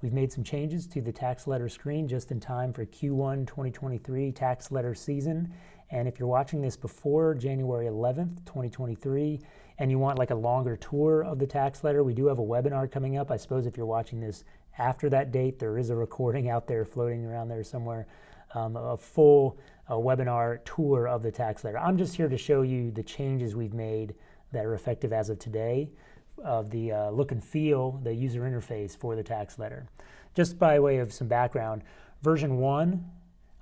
We've made some changes to the tax letter screen just in time for Q1 2023 tax letter season. And if you're watching this before January 11th, 2023, and you want like a longer tour of the tax letter, we do have a webinar coming up. I suppose if you're watching this after that date, there is a recording out there floating around there somewhere, a full webinar tour of the tax letter. I'm just here to show you the changes we've made that are effective as of today of the look and feel, the user interface for the tax letter. Just by way of some background, version 1,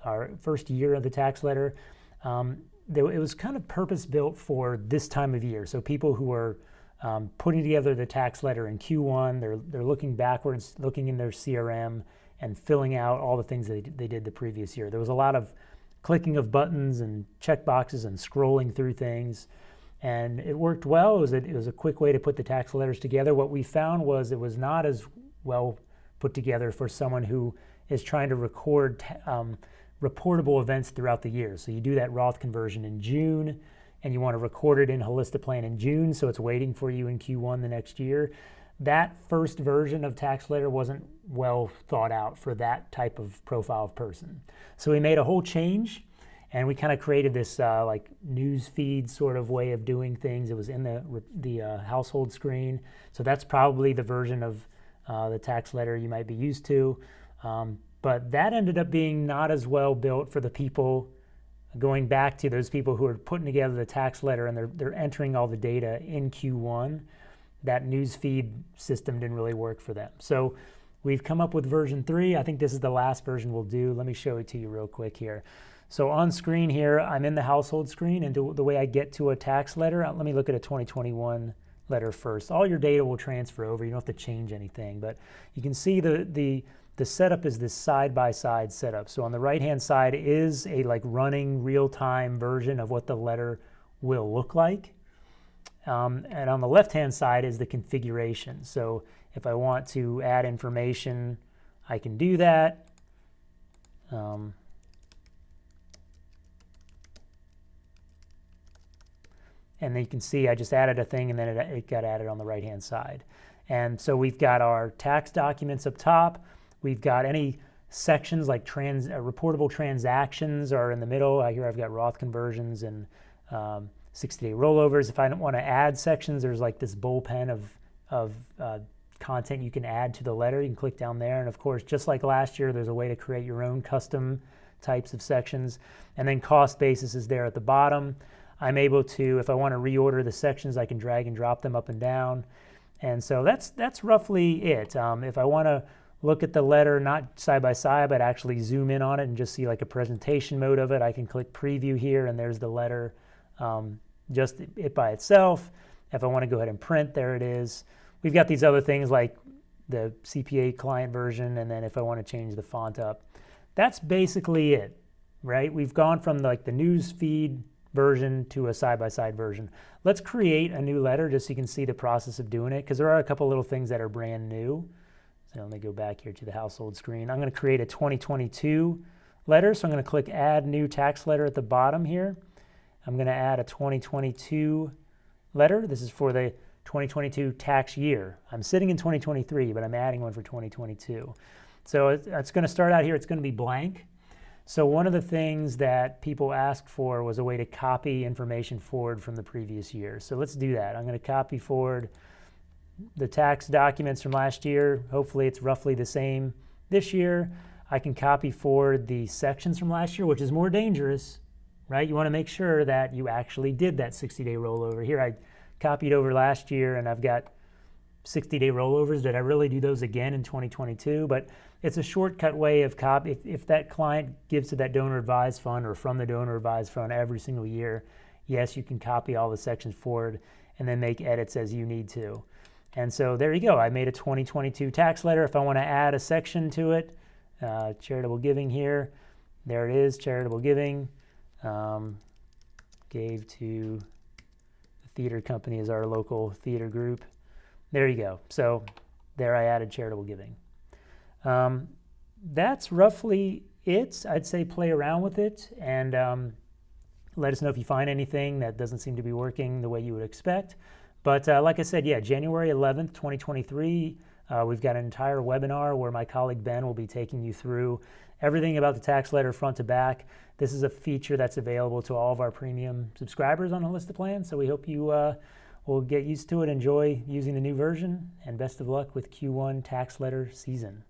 our first year of the tax letter, it was kind of purpose-built for this time of year. So people who are putting together the tax letter in Q1, they're looking backwards, looking in their CRM, and filling out all the things they did the previous year. There was a lot of clicking of buttons and check boxes and scrolling through things. And it worked well. It was a quick way to put the tax letters together. What we found was it was not as well put together for someone who is trying to record reportable events throughout the year. So you do that Roth conversion in June, and you want to record it in Holistiplan in June, so it's waiting for you in Q1 the next year. That first version of tax letter wasn't well thought out for that type of profile of person. So we made a whole change. And we kind of created this like news feed sort of way of doing things. It was in the household screen. So that's probably the version of the tax letter you might be used to. But that ended up being not as well built for the people, going back to those people who are putting together the tax letter and they're entering all the data in Q1. That news feed system didn't really work for them. So we've come up with version 3. I think this is the last version we'll do. Let me show it to you real quick here. So on screen here, I'm in the household screen, and the way I get to a tax letter, let me look at a 2021 letter first. All your data will transfer over. You don't have to change anything, but you can see the setup is this side-by-side setup. So on the right-hand side is a like running real-time version of what the letter will look like. And on the left-hand side is the configuration. So if I want to add information, I can do that. And then you can see I just added a thing and then it got added on the right-hand side. And so we've got our tax documents up top. We've got any sections like reportable transactions are in the middle. Here I've got Roth conversions and 60-day rollovers. If I don't want to add sections, there's like this bullpen of content you can add to the letter. You can click down there. And of course, just like last year, there's a way to create your own custom types of sections. And then cost basis is there at the bottom. I'm able to, if I want to reorder the sections, I can drag and drop them up and down. And so that's roughly it. If I want to look at the letter, not side by side, but actually zoom in on it and just see like a presentation mode of it, I can click preview here and there's the letter, just it by itself. If I want to go ahead and print, there it is. We've got these other things like the CPA client version, and then if I want to change the font up. That's basically it, right? We've gone from like the news feed version to a side-by-side version. Let's create a new letter just so you can see the process of doing it, because there are a couple little things that are brand new. So let me go back here to the household screen. I'm going to create a 2022 letter, so I'm going to click Add New Tax Letter at the bottom here. I'm going to add a 2022 letter. This is for the 2022 tax year. I'm sitting in 2023, but I'm adding one for 2022. So it's going to start out here. It's going to be blank. So one of the things that people asked for was a way to copy information forward from the previous year. So let's do that. I'm going to copy forward the tax documents from last year. Hopefully it's roughly the same this year. I can copy forward the sections from last year, which is more dangerous, right? You want to make sure that you actually did that 60-day rollover. Here I copied over last year and I've got 60-day rollovers. Did I really do those again in 2022? But it's a shortcut way of copy. If that client gives to that donor advised fund or from the donor advised fund every single year, yes, you can copy all the sections forward and then make edits as you need to. And so there you go. I made a 2022 tax letter. If I want to add a section to it, charitable giving here, there it is, charitable giving. Gave to the theater company as our local theater group. There you go. So there I added charitable giving. That's roughly it. I'd say play around with it and let us know if you find anything that doesn't seem to be working the way you would expect. But like I said, yeah, January 11th, 2023, We've got an entire webinar where my colleague Ben will be taking you through everything about the tax letter front to back. This is a feature that's available to all of our premium subscribers on HolistaPlan, so we hope you will get used to it, enjoy using the new version, and best of luck with Q1 tax letter season.